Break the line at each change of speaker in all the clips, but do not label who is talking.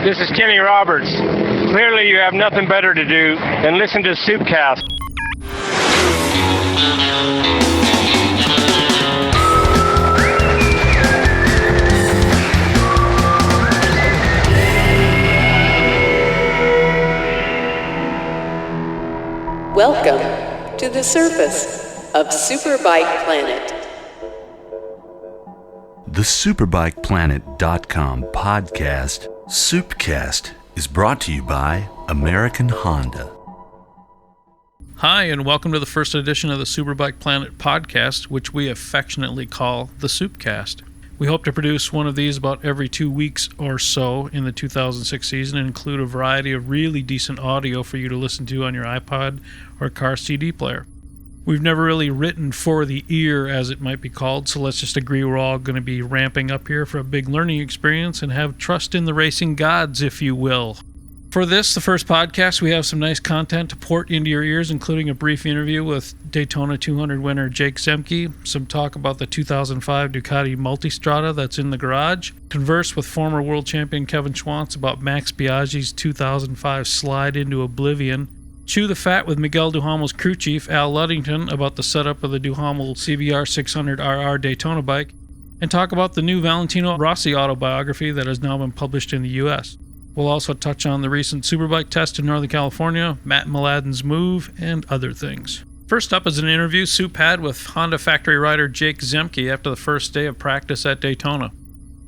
This is Kenny Roberts. Clearly you have nothing better to do than listen to Soupkast.
Welcome to the surface of Superbike Planet.
The SuperbikePlanet.com podcast, Soupkast, is brought to you by American Honda.
Hi, and welcome to the first edition of the Superbike Planet podcast, which we affectionately call the Soupkast. We hope to produce one of these about every 2 weeks or so in the 2006 season and include a variety of really decent audio for you to listen to on your iPod or car CD player. We've never really written for the ear, as it might be called, so let's just agree we're all going to be ramping up here for a big learning experience and have trust in the racing gods, if you will. For this, the first podcast, we have some nice content to port into your ears, including a brief interview with Daytona 200 winner Jake Zemke, some talk about the 2005 Ducati Multistrata that's in the garage, converse with former world champion Kevin Schwantz about Max Biaggi's 2005 slide into oblivion, chew the fat with Miguel Duhamel's crew chief Al Ludington about the setup of the Duhamel CBR 600RR Daytona bike, and talk about the new Valentino Rossi autobiography that has now been published in the U.S. We'll also touch on the recent Superbike test in Northern California, Matt Mladen's move, and other things. First up is an interview Soup had with Honda factory rider Jake Zemke after the first day of practice at Daytona.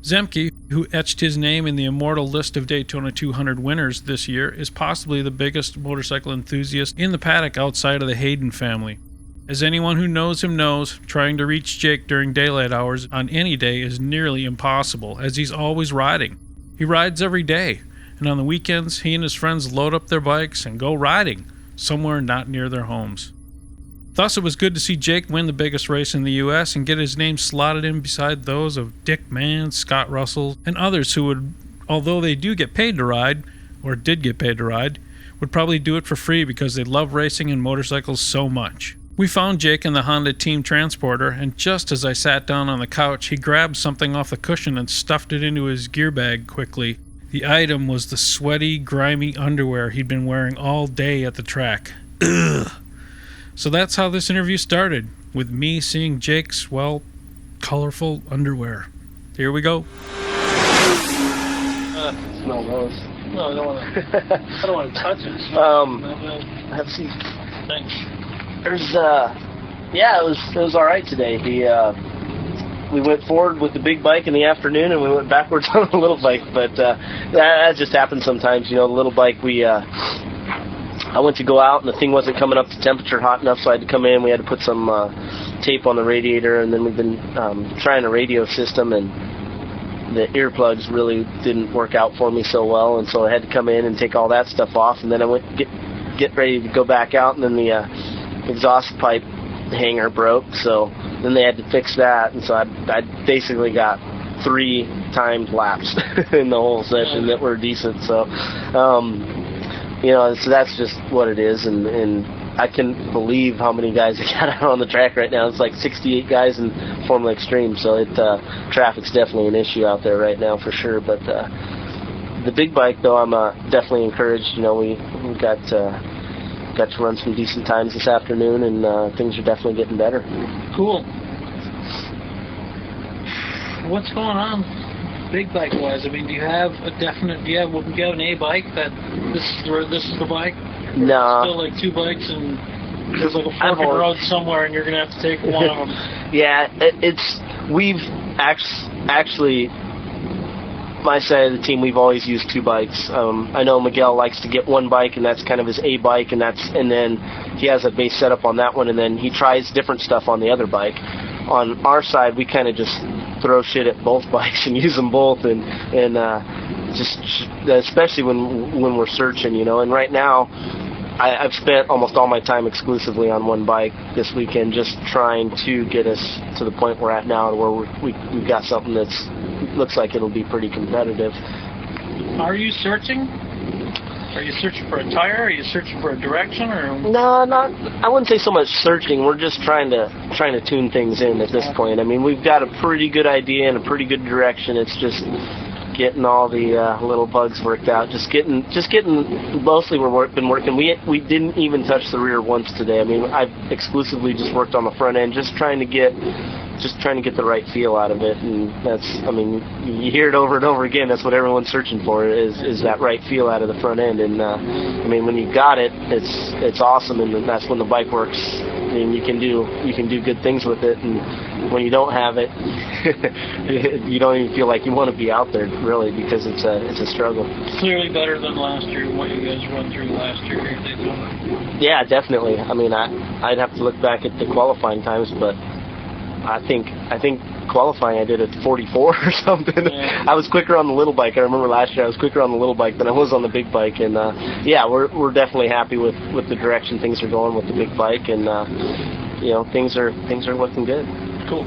Zemke, who etched his name in the immortal list of Daytona 200 winners this year, is possibly the biggest motorcycle enthusiast in the paddock outside of the Hayden family. As anyone who knows him knows, trying to reach Jake during daylight hours on any day is nearly impossible, as he's always riding. He rides every day, and on the weekends, he and his friends load up their bikes and go riding, somewhere not near their homes. Thus, it was good to see Jake win the biggest race in the U.S. and get his name slotted in beside those of Dick Mann, Scott Russell, and others who would, although they do get paid to ride, or did get paid to ride, would probably do it for free because they love racing and motorcycles so much. We found Jake in the Honda team transporter, and just as I sat down on the couch, he grabbed something off the cushion and stuffed it into his gear bag quickly. The item was the sweaty, grimy underwear he'd been wearing all day at the track. Ugh. So that's how this interview started, with me seeing Jake's, well, colorful underwear. Here we go.
Smell those.
No, I don't want to. I don't want to touch it.
Have some.
Thanks.
There's it was all right today. We went forward with the big bike in the afternoon, and we went backwards on the little bike. But that just happens sometimes. You know, the little bike, I went to go out, and the thing wasn't coming up to temperature hot enough, so I had to come in. We had to put some tape on the radiator, and then we've been trying a radio system, and the earplugs really didn't work out for me so well, and so I had to come in and take all that stuff off, and then I went get ready to go back out, and then the exhaust pipe hanger broke, so then they had to fix that, and so I basically got 3 timed laps in the whole session that were decent. So so that's just what it is, and I can't believe how many guys they got out on the track right now. It's like 68 guys in Formula Extreme, so traffic's definitely an issue out there right now for sure. But the big bike, though, I'm definitely encouraged. You know, we got to run some decent times this afternoon, and things are definitely getting better.
Cool. What's going on big bike wise? I mean, do you have an A bike that this is the bike?
No.
Still like 2 bikes, and there's like a fork in the road somewhere, and you're gonna have to take one of them.
Yeah, we've actually, my side of the team, we've always used 2 bikes. I know Miguel likes to get 1 bike, and that's kind of his A bike, and then he has a base setup on that one, and then he tries different stuff on the other bike. On our side, we kind of just throw shit at both bikes and use them both, and just especially when we're searching, you know. And right now, I've spent almost all my time exclusively on 1 bike this weekend, just trying to get us to the point we're at now, where we've got something that's looks like it'll be pretty competitive.
Are you searching? Are you searching for a tire? Are you searching for a direction? Or
No, I wouldn't say so much searching. We're just trying to tune things in at this point. I mean, we've got a pretty good idea and a pretty good direction. It's just getting all the little bugs worked out. Just getting. Mostly been working. We didn't even touch the rear once today. I mean, I've exclusively just worked on the front end, just trying to get the right feel out of it. And that's, I mean, you hear it over and over again. That's what everyone's searching for, is that right feel out of the front end. And I mean, when you got it, it's awesome, and that's when the bike works. I mean, you can do good things with it, and when you don't have it, you don't even feel like you want to be out there, really, because it's a struggle.
Clearly better than last year, what you guys run through last year here at Daytona.
Yeah, definitely. I mean, I'd have to look back at the qualifying times, but I think qualifying I did at 44 or something.
Yeah.
I was quicker on the little bike. I remember last year I was quicker on the little bike than I was on the big bike, and yeah, we're definitely happy with the direction things are going with the big bike, and things are looking good.
Cool.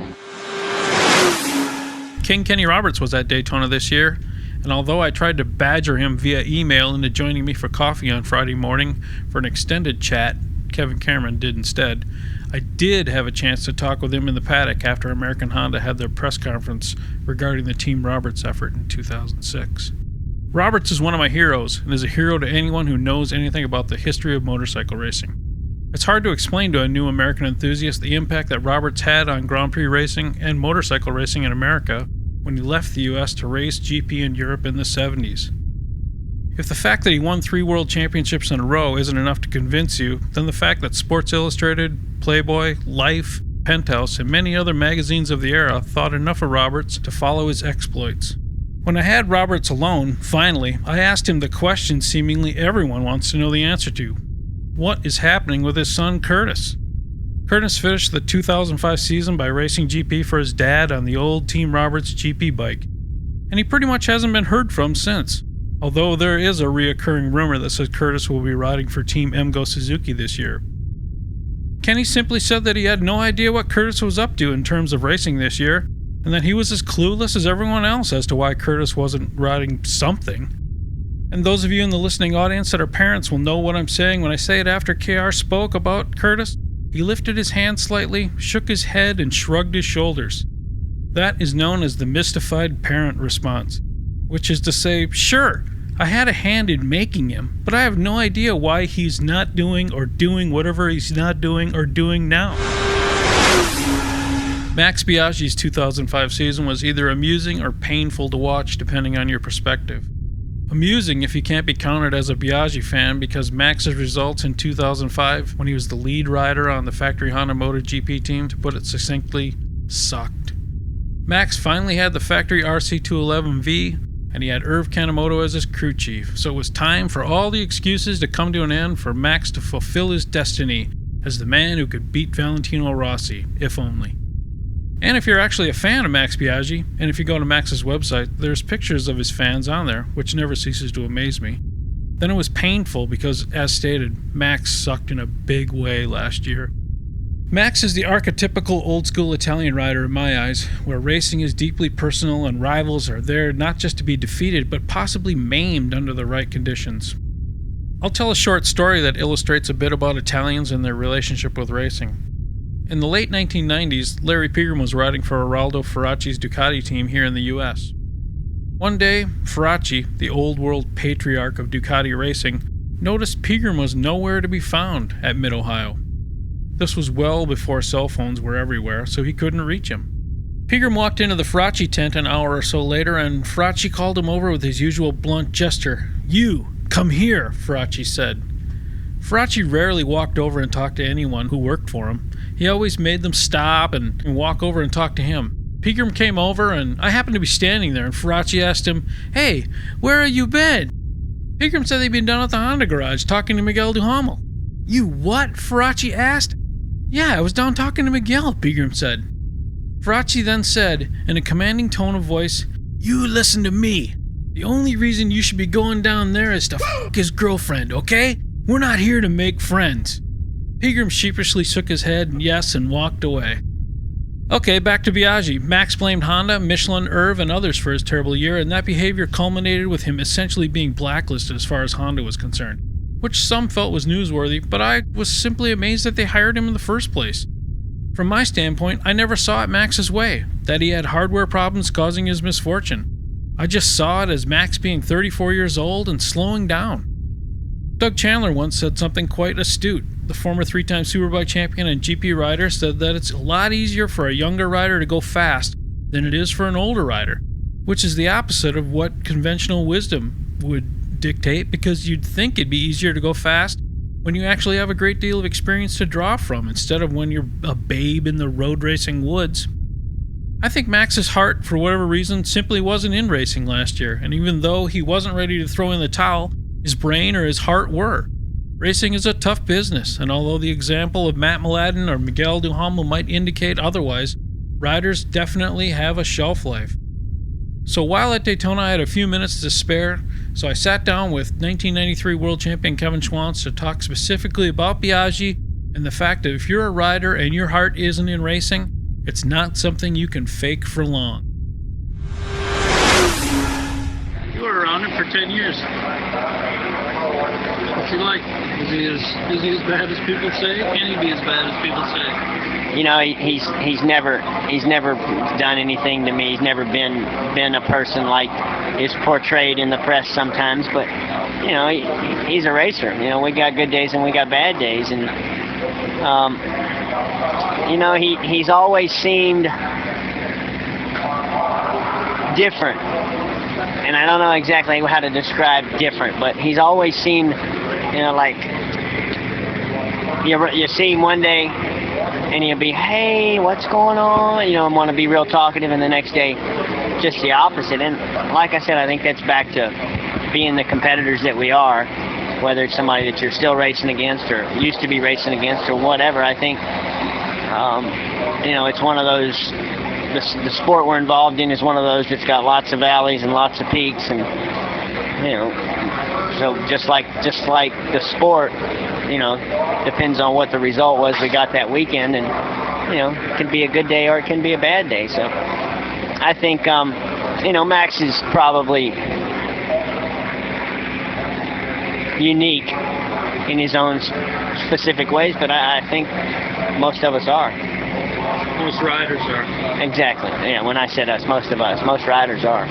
King Kenny Roberts was at Daytona this year, and although I tried to badger him via email into joining me for coffee on Friday morning for an extended chat, Kevin Cameron did instead. I did have a chance to talk with him in the paddock after American Honda had their press conference regarding the Team Roberts effort in 2006. Roberts is one of my heroes, and is a hero to anyone who knows anything about the history of motorcycle racing. It's hard to explain to a new American enthusiast the impact that Roberts had on Grand Prix racing and motorcycle racing in America when he left the US to race GP in Europe in the 70s. If the fact that he won 3 world championships in a row isn't enough to convince you, then the fact that Sports Illustrated, Playboy, Life, Penthouse, and many other magazines of the era thought enough of Roberts to follow his exploits. When I had Roberts alone, finally, I asked him the question seemingly everyone wants to know the answer to. What is happening with his son, Curtis? Curtis finished the 2005 season by racing GP for his dad on the old Team Roberts GP bike, and he pretty much hasn't been heard from since. Although there is a reoccurring rumor that says Curtis will be riding for Team Emgo Suzuki this year. Kenny simply said that he had no idea what Curtis was up to in terms of racing this year, and that he was as clueless as everyone else as to why Curtis wasn't riding something. And those of you in the listening audience that are parents will know what I'm saying when I say it after KR spoke about Curtis. He lifted his hand slightly, shook his head, and shrugged his shoulders. That is known as the mystified parent response. Which is to say, sure, I had a hand in making him, but I have no idea why he's not doing or doing whatever he's not doing or doing now. Max Biaggi's 2005 season was either amusing or painful to watch, depending on your perspective. Amusing if you can't be counted as a Biaggi fan, because Max's results in 2005, when he was the lead rider on the factory Honda MotoGP team, to put it succinctly, sucked. Max finally had the factory RC211V, and he had Irv Kanemoto as his crew chief, so it was time for all the excuses to come to an end for Max to fulfill his destiny as the man who could beat Valentino Rossi, if only. And if you're actually a fan of Max Biaggi, and if you go to Max's website, there's pictures of his fans on there, which never ceases to amaze me. Then it was painful because, as stated, Max sucked in a big way last year. Max is the archetypical old-school Italian rider in my eyes, where racing is deeply personal and rivals are there not just to be defeated, but possibly maimed under the right conditions. I'll tell a short story that illustrates a bit about Italians and their relationship with racing. In the late 1990s, Larry Pegram was riding for Araldo Ferracci's Ducati team here in the US. One day, Ferracci, the old-world patriarch of Ducati racing, noticed Pegram was nowhere to be found at Mid-Ohio. This was well before cell phones were everywhere, so he couldn't reach him. Pegram walked into the Ferracci tent an hour or so later, and Ferracci called him over with his usual blunt gesture. "You, come here," Ferracci said. Ferracci rarely walked over and talked to anyone who worked for him. He always made them stop and walk over and talk to him. Pegram came over, and I happened to be standing there, and Ferracci asked him, "Hey, where have you been?" Pegram said they'd been down at the Honda garage talking to Miguel Duhamel. "You what?" Ferracci asked. "Yeah, I was down talking to Miguel," Pegram said. Ferracci then said, in a commanding tone of voice, "You listen to me. The only reason you should be going down there is to f*** his girlfriend, okay? We're not here to make friends." Pegram sheepishly shook his head yes and walked away. Okay, back to Biaggi. Max blamed Honda, Michelin, Irv, and others for his terrible year, and that behavior culminated with him essentially being blacklisted as far as Honda was concerned, which some felt was newsworthy, but I was simply amazed that they hired him in the first place. From my standpoint, I never saw it Max's way, that he had hardware problems causing his misfortune. I just saw it as Max being 34 years old and slowing down. Doug Chandler once said something quite astute. The former 3-time Superbike champion and GP rider said that it's a lot easier for a younger rider to go fast than it is for an older rider, which is the opposite of what conventional wisdom would dictate, because you'd think it'd be easier to go fast when you actually have a great deal of experience to draw from instead of when you're a babe in the road racing woods. I think Max's heart, for whatever reason, simply wasn't in racing last year, and even though he wasn't ready to throw in the towel, his brain or his heart were. Racing is a tough business, and although the example of Matt Mladen or Miguel Duhamel might indicate otherwise, riders definitely have a shelf life. So while at Daytona I had a few minutes to spare, so I sat down with 1993 world champion Kevin Schwantz to talk specifically about Biaggi and the fact that if you're a rider and your heart isn't in racing, it's not something you can fake for long. You were around him for 10 years. What's he like? Is he as bad as people say? Can he be as bad as people say?
You know, he's never done anything to me. He's never been a person like is portrayed in the press sometimes. But you know, he's a racer. You know, we got good days and we got bad days, and you know, he's always seemed different. And I don't know exactly how to describe different, but he's always seemed, you know, like you see him one day and he'll be, hey, what's going on? You know, and want to be real talkative, and the next day just the opposite. And like I said, I think that's back to being the competitors that we are, whether it's somebody that you're still racing against or used to be racing against or whatever. I think, you know, it's one of those, the sport we're involved in is one of those that's got lots of valleys and lots of peaks, and you know, so just like the sport, you know, depends on what the result was we got that weekend, and you know, it can be a good day or it can be a bad day. So I think, you know, Max is probably unique in his own specific ways, but I think most of us are.
Most riders are.
Exactly. Yeah, when I said us, most of us. Most riders are.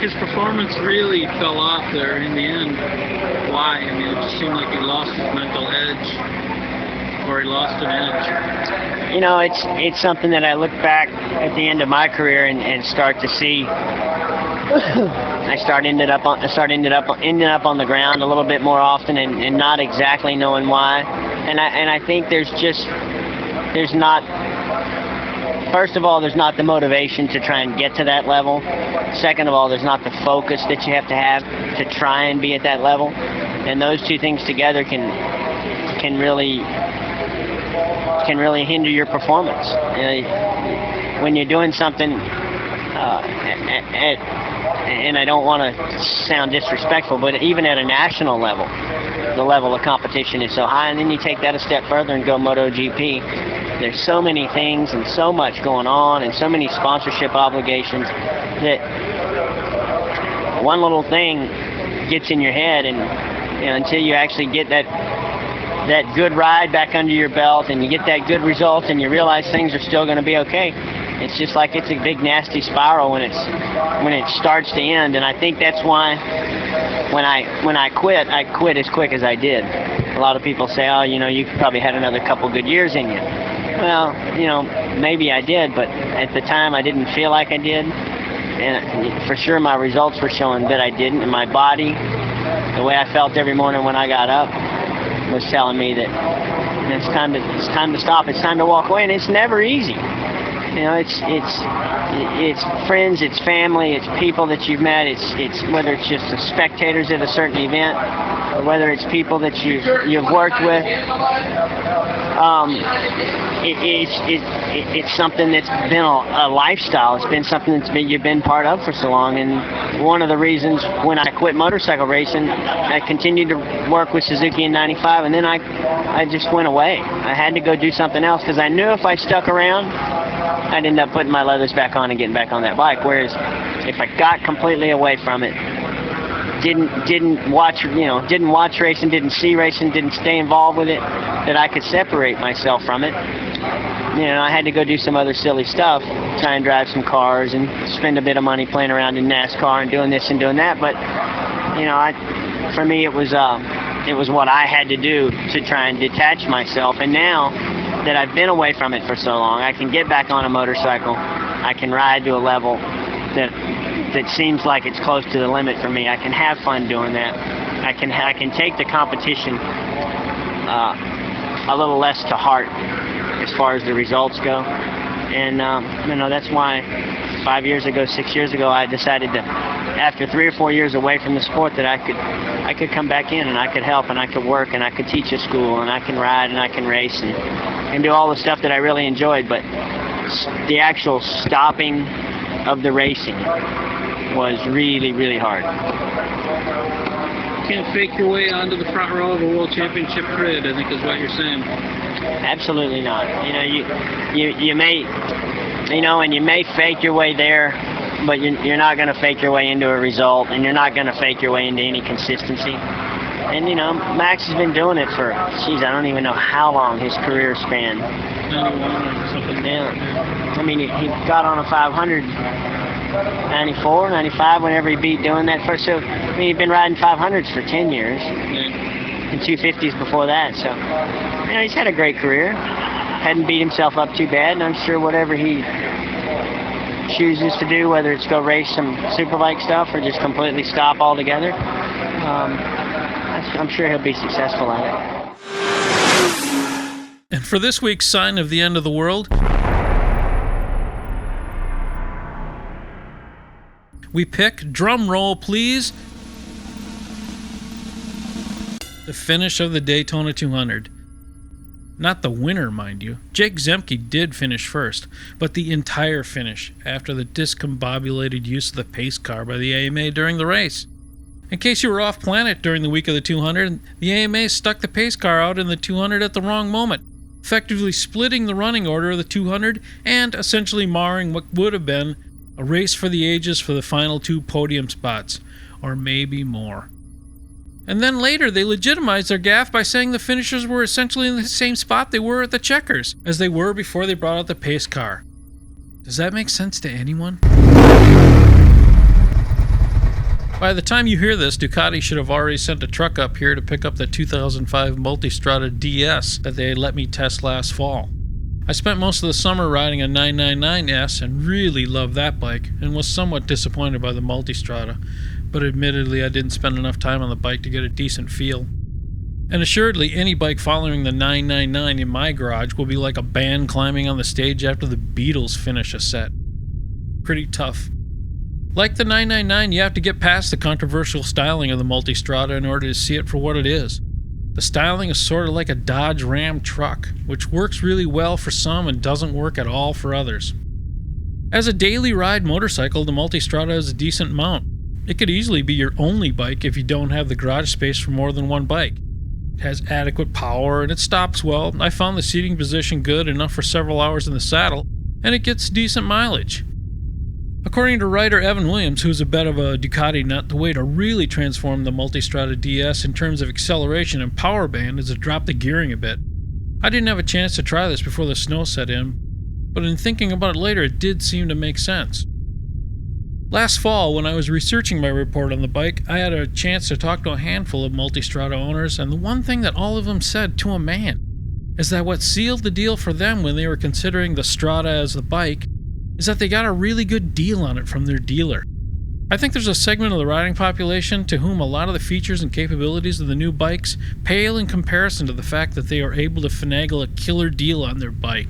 His performance really fell off there in the end. Why? I mean, it just seemed like he lost his mental edge, or he lost an edge.
You know, it's something that I look back at the end of my career and start to see. I ended up on the ground a little bit more often, and not exactly knowing why. And I think there's not. First of all, there's not the motivation to try and get to that level. Second of all, there's not the focus that you have to try and be at that level. And those two things together can really hinder your performance. When you're doing something, and I don't want to sound disrespectful, but even at a national level, the level of competition is so high, and then you take that a step further and go MotoGP. There's so many things and so much going on and so many sponsorship obligations that one little thing gets in your head, and you know, until you actually get that good ride back under your belt and you get that good result and you realize things are still going to be okay, it's just like it's a big nasty spiral when it starts to end. And I think that's why when I quit as quick as I did. A lot of people say, oh, you know, you probably had another couple good years in you. Well, you know, maybe I did, but at the time I didn't feel like I did. And for sure my results were showing that I didn't. And my body, the way I felt every morning when I got up, was telling me that it's time to stop. It's time to walk away. And it's never easy. You know, it's friends, it's family, it's people that you've met. It's whether it's just the spectators at a certain event, or whether it's people that you've worked with. It's something that's been a lifestyle. It's been something you've been part of for so long. And one of the reasons when I quit motorcycle racing, I continued to work with Suzuki in '95, and then I just went away. I had to go do something else because I knew if I stuck around, I'd end up putting my leathers back on and getting back on that bike. Whereas if I got completely away from it, didn't watch racing, didn't see racing, didn't stay involved with it, that I could separate myself from it, I had to go do some other silly stuff, try and drive some cars and spend a bit of money playing around in NASCAR and doing this and doing that. But, for me, it was what I had to do to try and detach myself. And now that I've been away from it for so long, I can get back on a motorcycle. I can ride to a level that seems like it's close to the limit for me. I can have fun doing that. I can take the competition a little less to heart as far as the results go. And, that's why 6 years ago, I decided to, after 3 or 4 years away from the sport, that I could come back in and I could help and I could work and I could teach a school and I can ride and I can race and do all the stuff that I really enjoyed. But the actual stopping of the racing was really, really hard.
You can't fake your way onto the front row of a World Championship grid, I think is what you're saying.
Absolutely not. You may, and you may fake your way there, but you're not going to fake your way into a result, and you're not going to fake your way into any consistency. And, Max has been doing it for, I don't even know how long his career span.
91 or something.
Yeah. I mean, he got on a 500, 94, 95, whenever he beat doing that first. So, he'd been riding 500s for 10 years.
Yeah.
And 250s before that. So, he's had a great career. Hadn't beat himself up too bad, and I'm sure whatever he chooses to do, whether it's go race some superbike stuff or just completely stop altogether, I'm sure he'll be successful at it.
And for this week's sign of the end of the world, we pick, drum roll please, the finish of the Daytona 200. Not the winner, mind you. Jake Zemke did finish first, but the entire finish after the discombobulated use of the pace car by the AMA during the race. In case you were off planet during the week of the 200, the AMA stuck the pace car out in the 200 at the wrong moment, effectively splitting the running order of the 200 and essentially marring what would have been a race for the ages for the final 2 podium spots, or maybe more. And then later they legitimized their gaffe by saying the finishers were essentially in the same spot they were at the checkers as they were before they brought out the pace car. Does that make sense to anyone? By the time you hear this, Ducati should have already sent a truck up here to pick up the 2005 Multistrata DS that they let me test last fall. I spent most of the summer riding a 999S and really loved that bike and was somewhat disappointed by the Multistrata, but admittedly I didn't spend enough time on the bike to get a decent feel. And assuredly, any bike following the 999 in my garage will be like a band climbing on the stage after the Beatles finish a set. Pretty tough. Like the 999, you have to get past the controversial styling of the Multistrata in order to see it for what it is. The styling is sort of like a Dodge Ram truck, which works really well for some and doesn't work at all for others. As a daily ride motorcycle, the Multistrata is a decent mount. It could easily be your only bike if you don't have the garage space for more than one bike. It has adequate power and it stops well. I found the seating position good enough for several hours in the saddle, and it gets decent mileage. According to writer Evan Williams, who's a bit of a Ducati nut, the way to really transform the Multistrata DS in terms of acceleration and power band is to drop the gearing a bit. I didn't have a chance to try this before the snow set in, but in thinking about it later, it did seem to make sense. Last fall, when I was researching my report on the bike, I had a chance to talk to a handful of Multistrata owners, and the one thing that all of them said to a man is that what sealed the deal for them when they were considering the Strata as the bike is that they got a really good deal on it from their dealer. I think there's a segment of the riding population to whom a lot of the features and capabilities of the new bikes pale in comparison to the fact that they are able to finagle a killer deal on their bike.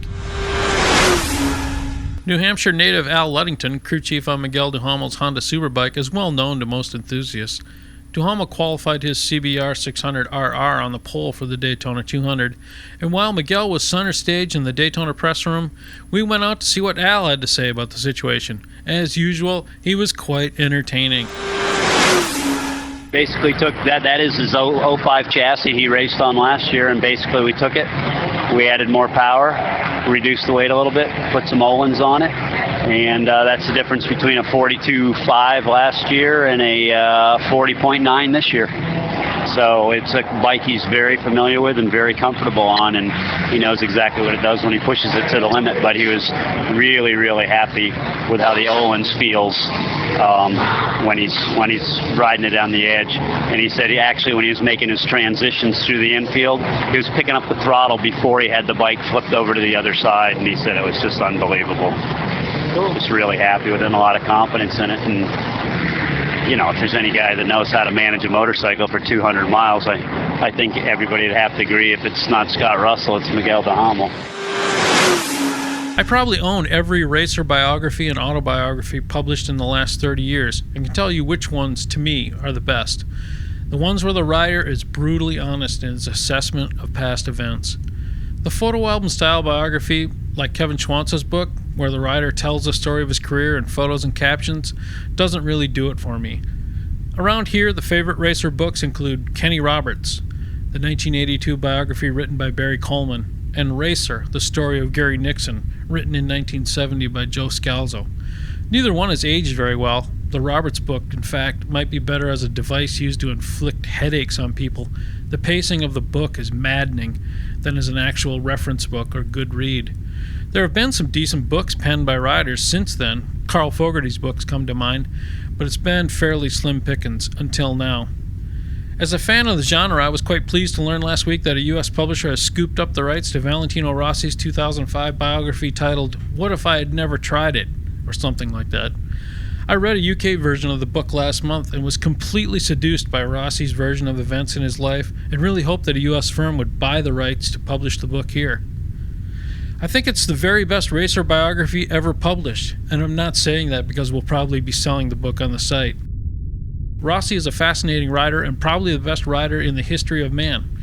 New Hampshire native Al Ludington, crew chief on Miguel Duhamel's Honda Superbike, is well known to most enthusiasts. Duhamel qualified his CBR 600RR on the pole for the Daytona 200, and while Miguel was center stage in the Daytona press room, we went out to see what Al had to say about the situation. As usual, he was quite entertaining.
Basically took that is his 05 chassis he raced on last year, and basically we took it, we added more power, reduced the weight a little bit, put some Ohlins on it, and that's the difference between a 42.5 last year and a 40.9 this year. So it's a bike he's very familiar with and very comfortable on, and he knows exactly what it does when he pushes it to the limit. But he was really, really happy with how the Öhlins feels when he's riding it down the edge. And he said when he was making his transitions through the infield, he was picking up the throttle before he had the bike flipped over to the other side, and he said it was just unbelievable. Just really happy with it and a lot of confidence in it. And you know, if there's any guy that knows how to manage a motorcycle for 200 miles, I think everybody would have to agree, if it's not Scott Russell, it's Miguel de Hamel.
I probably own every racer biography and autobiography published in the last 30 years and can tell you which ones, to me, are the best. The ones where the writer is brutally honest in his assessment of past events. The photo album style biography, like Kevin Schwantz's book, where the writer tells the story of his career in photos and captions, doesn't really do it for me. Around here, the favorite racer books include Kenny Roberts, the 1982 biography written by Barry Coleman, and Racer, the story of Gary Nixon, written in 1970 by Joe Scalzo. Neither one has aged very well. The Roberts book, in fact, might be better as a device used to inflict headaches on people. The pacing of the book is maddening than as an actual reference book or good read. There have been some decent books penned by writers since then. Carl Fogarty's books come to mind, but it's been fairly slim pickings until now. As a fan of the genre, I was quite pleased to learn last week that a U.S. publisher has scooped up the rights to Valentino Rossi's 2005 biography titled What If I Had Never Tried It? Or something like that. I read a UK version of the book last month and was completely seduced by Rossi's version of events in his life and really hoped that a U.S. firm would buy the rights to publish the book here. I think it's the very best racer biography ever published, and I'm not saying that because we'll probably be selling the book on the site. Rossi is a fascinating rider and probably the best rider in the history of man.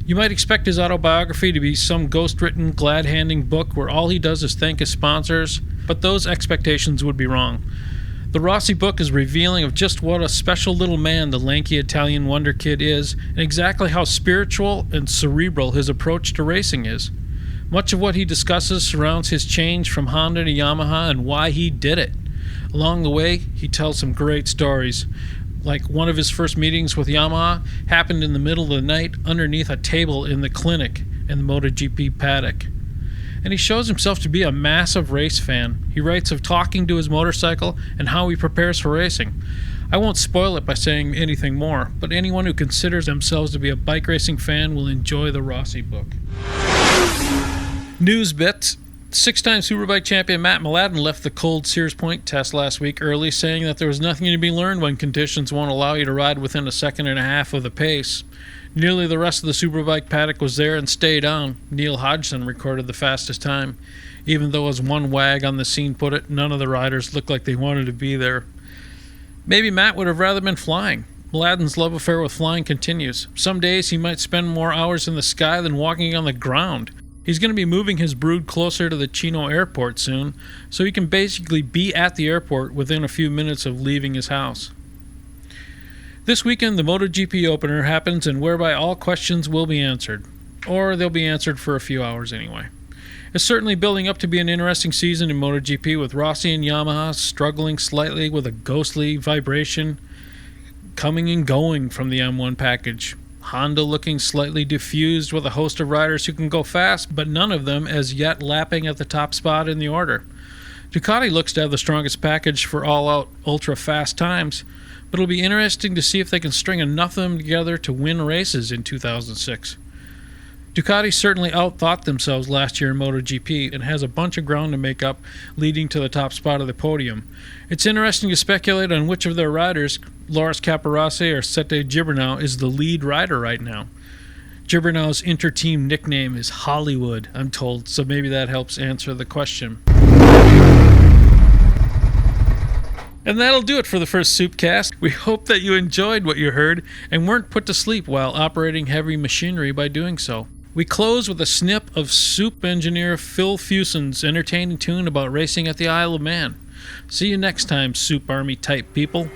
You might expect his autobiography to be some ghost-written, glad-handing book where all he does is thank his sponsors, but those expectations would be wrong. The Rossi book is revealing of just what a special little man the lanky Italian wonder kid is, and exactly how spiritual and cerebral his approach to racing is. Much of what he discusses surrounds his change from Honda to Yamaha and why he did it. Along the way, he tells some great stories. Like one of his first meetings with Yamaha happened in the middle of the night underneath a table in the clinic in the MotoGP paddock. And he shows himself to be a massive race fan. He writes of talking to his motorcycle and how he prepares for racing. I won't spoil it by saying anything more, but anyone who considers themselves to be a bike racing fan will enjoy the Rossi book. News bits. Six-time Superbike champion Matt Mladen left the cold Sears Point test last week early, saying that there was nothing to be learned when conditions won't allow you to ride within a second and a half of the pace. Nearly the rest of the Superbike paddock was there and stayed on. Neil Hodgson recorded the fastest time. Even though, as one wag on the scene put it, none of the riders looked like they wanted to be there. Maybe Matt would have rather been flying. Mladen's love affair with flying continues. Some days he might spend more hours in the sky than walking on the ground. He's going to be moving his brood closer to the Chino airport soon, so he can basically be at the airport within a few minutes of leaving his house. This weekend, the MotoGP opener happens, and whereby all questions will be answered. Or they'll be answered for a few hours anyway. It's certainly building up to be an interesting season in MotoGP, with Rossi and Yamaha struggling slightly with a ghostly vibration coming and going from the M1 package. Honda looking slightly diffused with a host of riders who can go fast, but none of them as yet lapping at the top spot in the order. Ducati looks to have the strongest package for all-out ultra-fast times, but it'll be interesting to see if they can string enough of them together to win races in 2006. Ducati certainly outthought themselves last year in MotoGP and has a bunch of ground to make up leading to the top spot of the podium. It's interesting to speculate on which of their riders, Loris Capirossi or Sete Gibernau, is the lead rider right now. Gibernau's inter-team nickname is Hollywood, I'm told, so maybe that helps answer the question. And that'll do it for the first Soupkast. We hope that you enjoyed what you heard and weren't put to sleep while operating heavy machinery by doing so. We close with a snip of Soup engineer Phil Fuson's entertaining tune about racing at the Isle of Man. See you next time, Soup Army type people.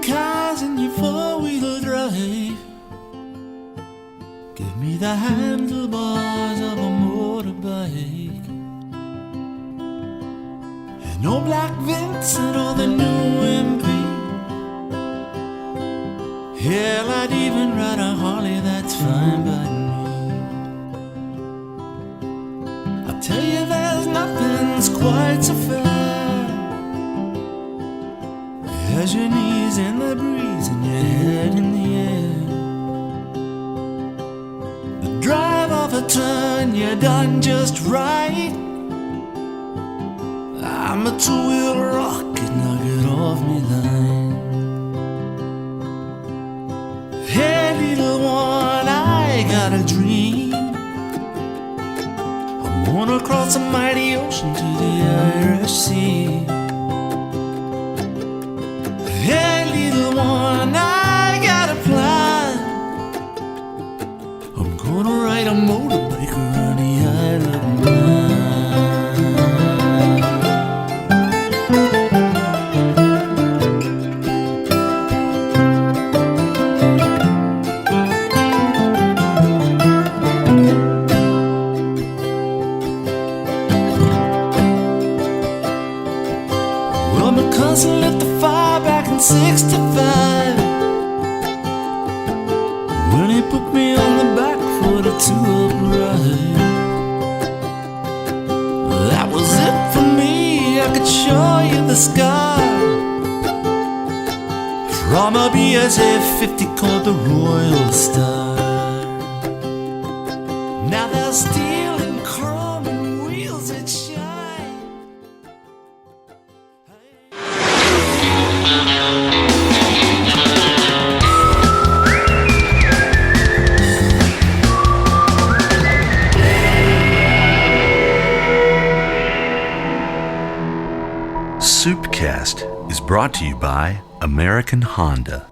racing cars and your four-wheel drive. Give me the handlebars of a motorbike, and old Black Vincent or the new MP. Hell, I'd even ride a Harley, that's fine by me. I tell you, there's nothing's quite so fair as your knees in the breeze and your head in the air. The drive of a turn, you're done just right. I'm a two-wheel rocket, now get off me line. Hey little one, I got a dream. I wanna cross a mighty ocean to the Irish Sea. Hey little one, I got a plan. I'm gonna ride a motorbike around the Isle of Man. Well, my cousin lit the fire back in '65 when he put me on the back for the two-up ride. That was it for me, I could show you the sky from a BSA 50 called the Royal Star. Now there's steel and chrome and wheels that shine.
Soupkast is brought to you by American Honda.